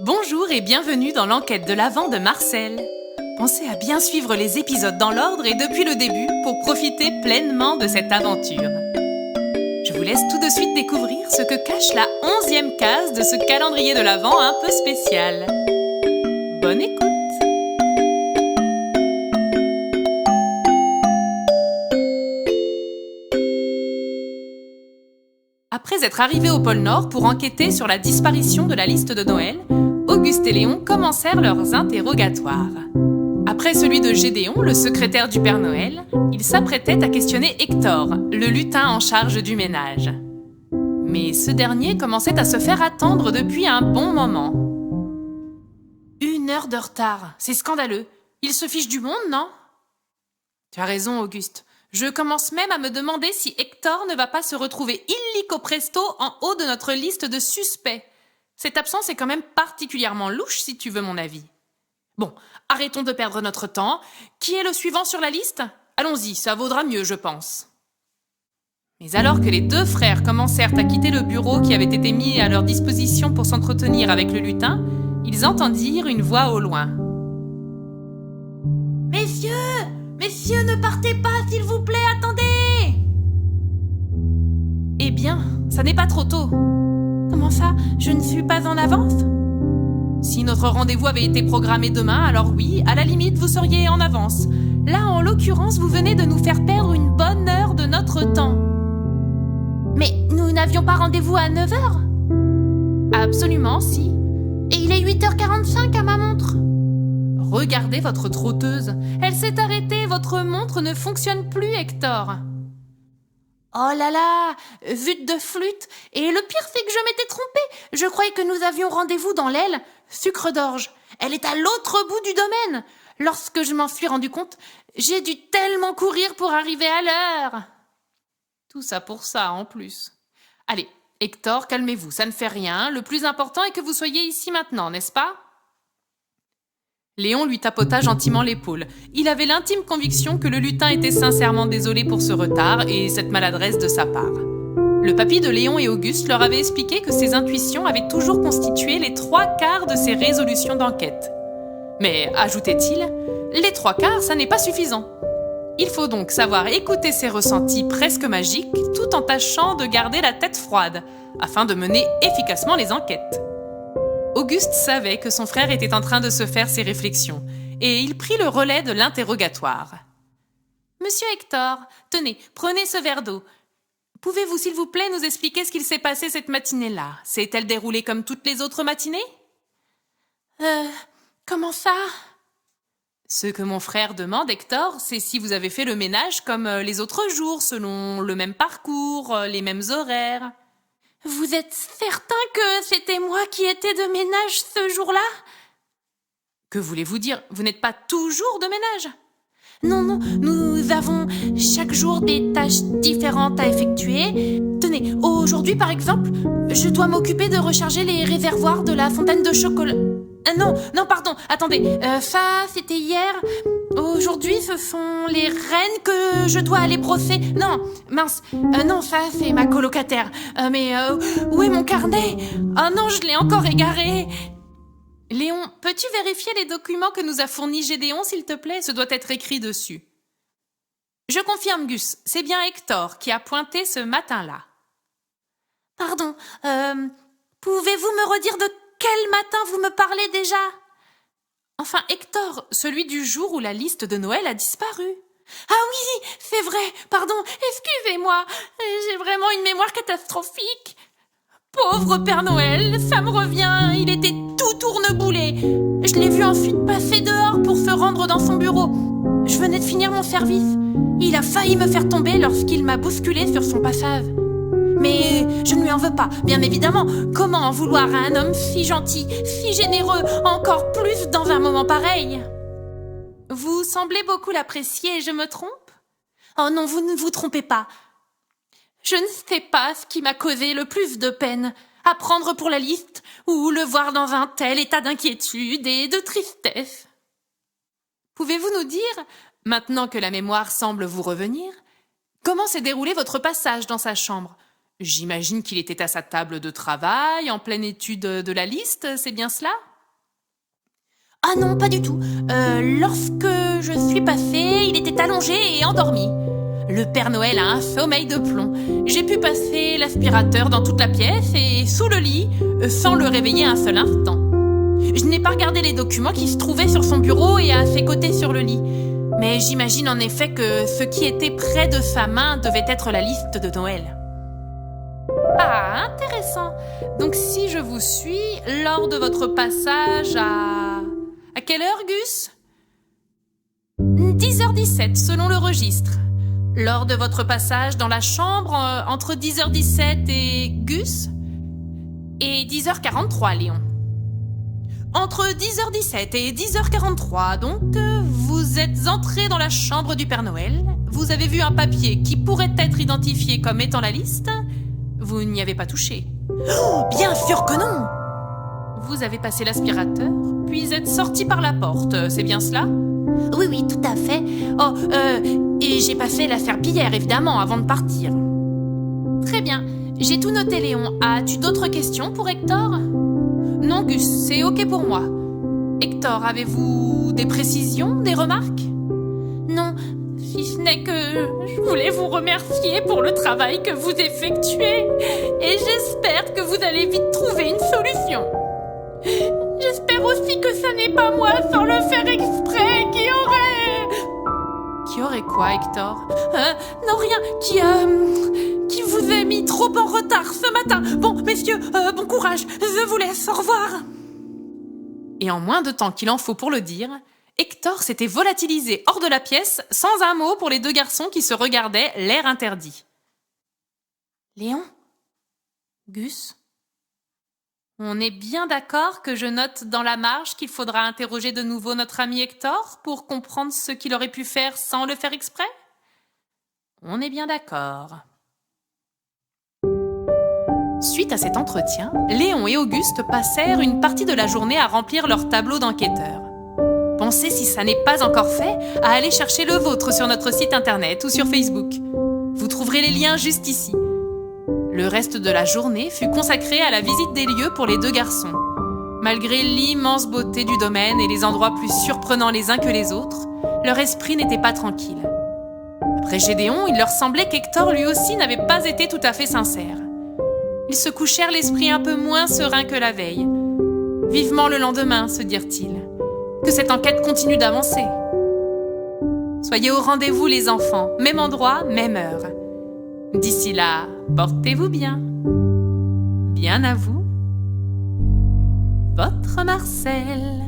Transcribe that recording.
Bonjour et bienvenue dans l'enquête de l'Avent de Marcel. Pensez à bien suivre les épisodes dans l'ordre et depuis le début pour profiter pleinement de cette aventure. Je vous laisse tout de suite découvrir ce que cache la 11e case de ce calendrier de l'Avent un peu spécial. Bonne écoute! Après être arrivés au pôle Nord pour enquêter sur la disparition de la liste de Noël, Auguste et Léon commencèrent leurs interrogatoires. Après celui de Gédéon, le secrétaire du Père Noël, ils s'apprêtaient à questionner Hector, le lutin en charge du ménage. Mais ce dernier commençait à se faire attendre depuis un bon moment. 1 heure de retard, c'est scandaleux. Il se fiche du monde, non? Tu as raison, Auguste. Je commence même à me demander si Hector ne va pas se retrouver illico presto en haut de notre liste de suspects. Cette absence est quand même particulièrement louche, si tu veux mon avis. Bon, arrêtons de perdre notre temps. Qui est le suivant sur la liste? Allons-y, ça vaudra mieux, je pense. Mais alors que les 2 frères commencèrent à quitter le bureau qui avait été mis à leur disposition pour s'entretenir avec le lutin, ils entendirent une voix au loin. « Messieurs! Messieurs, ne partez pas, s'il vous plaît, attendez !» Eh bien, ça n'est pas trop tôt. Comment ça, je ne suis pas en avance? Si notre rendez-vous avait été programmé demain, alors oui, à la limite, vous seriez en avance. Là, en l'occurrence, vous venez de nous faire perdre une bonne heure de notre temps. Mais nous n'avions pas rendez-vous à 9h? Absolument, si. Et il est 8h45 à ma montre. Regardez votre trotteuse. Elle s'est arrêtée, votre montre ne fonctionne plus, Hector. Oh là là, vute de flûte. Et le pire, c'est que je m'étais trompée. Je croyais que nous avions rendez-vous dans l'aile sucre d'orge. Elle est à l'autre bout du domaine. Lorsque je m'en suis rendu compte, j'ai dû tellement courir pour arriver à l'heure. Tout ça pour ça, en plus. Allez, Hector, calmez-vous, ça ne fait rien. Le plus important est que vous soyez ici maintenant, n'est-ce pas? Léon lui tapota gentiment l'épaule. Il avait l'intime conviction que le lutin était sincèrement désolé pour ce retard et cette maladresse de sa part. Le papy de Léon et Auguste leur avait expliqué que ses intuitions avaient toujours constitué les 3/4 de ses résolutions d'enquête. Mais, ajoutait-il, les 3/4, ça n'est pas suffisant. Il faut donc savoir écouter ses ressentis presque magiques tout en tâchant de garder la tête froide, afin de mener efficacement les enquêtes. Auguste savait que son frère était en train de se faire ses réflexions, et il prit le relais de l'interrogatoire. « Monsieur Hector, tenez, prenez ce verre d'eau. Pouvez-vous, s'il vous plaît, nous expliquer ce qu'il s'est passé cette matinée-là? S'est-elle déroulée comme toutes les autres matinées ?»« Comment ça ?» Ce que mon frère demande, Hector, c'est si vous avez fait le ménage comme les autres jours, selon le même parcours, les mêmes horaires. Vous êtes certain que c'était moi qui étais de ménage ce jour-là? Que voulez-vous dire? Vous n'êtes pas toujours de ménage? Non, nous avons chaque jour des tâches différentes à effectuer. Tenez, aujourd'hui par exemple, je dois m'occuper de recharger les réservoirs de la fontaine de chocolat. Non, pardon, attendez, ça c'était hier. Aujourd'hui ce sont les rennes que je dois aller brosser. Non, mince, non, ça c'est ma colocataire. Mais où est mon carnet? Oh non, je l'ai encore égaré. Léon, peux-tu vérifier les documents que nous a fournis Gédéon, s'il te plaît? Ce doit être écrit dessus. Je confirme, Gus, c'est bien Hector qui a pointé ce matin-là. Pardon, pouvez-vous me redire de quel matin vous me parlez déjà? Enfin, Hector, celui du jour où la liste de Noël a disparu. Ah oui, c'est vrai, pardon, excusez-moi, j'ai vraiment une mémoire catastrophique. Pauvre Père Noël, ça me revient, il était tout tourneboulé. Je l'ai vu ensuite passer dehors pour se rendre dans son bureau. Je venais de finir mon service. Il a failli me faire tomber lorsqu'il m'a bousculé sur son passage. Mais je ne lui en veux pas, bien évidemment. Comment en vouloir à un homme si gentil, si généreux, encore plus dans un moment pareil? Vous semblez beaucoup l'apprécier, je me trompe? Oh non, vous ne vous trompez pas. Je ne sais pas ce qui m'a causé le plus de peine, à prendre pour la liste ou le voir dans un tel état d'inquiétude et de tristesse. Pouvez-vous nous dire, maintenant que la mémoire semble vous revenir, comment s'est déroulé votre passage dans sa chambre? J'imagine qu'il était à sa table de travail, en pleine étude de la liste, c'est bien cela? Ah non, pas du tout. Lorsque je suis passée, il était allongé et endormi. Le Père Noël a un sommeil de plomb. J'ai pu passer l'aspirateur dans toute la pièce et sous le lit, sans le réveiller un seul instant. Je n'ai pas regardé les documents qui se trouvaient sur son bureau et à ses côtés sur le lit. Mais j'imagine en effet que ce qui était près de sa main devait être la liste de Noël. Ah, intéressant. Donc si je vous suis, lors de votre passage à quelle heure, Gus? 10h17, selon le registre. Lors de votre passage dans la chambre, entre 10h17 et Gus? Et 10h43, Léon. Entre 10h17 et 10h43, donc, vous êtes entré dans la chambre du Père Noël, vous avez vu un papier qui pourrait être identifié comme étant la liste, vous n'y avez pas touché. Oh, bien sûr que non! Vous avez passé l'aspirateur, puis êtes sorti par la porte, c'est bien cela? Oui, oui, tout à fait. Oh, et j'ai passé la serpillière, évidemment, avant de partir. Très bien, j'ai tout noté, Léon. As-tu d'autres questions pour Hector? Non, Gus, c'est ok pour moi. Hector, avez-vous des précisions, des remarques? Non, si ce n'est que je voulais vous remercier pour le travail que vous effectuez et j'espère que vous allez vite trouver une solution. J'espère aussi que ça n'est pas moi sans le faire exprès qui aurait quoi, Hector? Non, rien, qui vous a mis trop en retard ce matin. Bon, messieurs, bon courage, je vous laisse, au revoir. Et en moins de temps qu'il en faut pour le dire, Hector s'était volatilisé hors de la pièce sans un mot pour les deux garçons qui se regardaient, l'air interdit. Léon? Gus? On est bien d'accord que je note dans la marge qu'il faudra interroger de nouveau notre ami Hector pour comprendre ce qu'il aurait pu faire sans le faire exprès? On est bien d'accord. Suite à cet entretien, Léon et Auguste passèrent une partie de la journée à remplir leur tableau d'enquêteurs. Pensez, si ça n'est pas encore fait, à aller chercher le vôtre sur notre site internet ou sur Facebook. Vous trouverez les liens juste ici. Le reste de la journée fut consacré à la visite des lieux pour les deux garçons. Malgré l'immense beauté du domaine et les endroits plus surprenants les uns que les autres, leur esprit n'était pas tranquille. Après Gédéon, il leur semblait qu'Hector lui aussi n'avait pas été tout à fait sincère. Ils se couchèrent l'esprit un peu moins serein que la veille. Vivement le lendemain, se dirent-ils. Que cette enquête continue d'avancer. Soyez au rendez-vous les enfants, même endroit, même heure. D'ici là, portez-vous bien. Bien à vous, votre Marcel.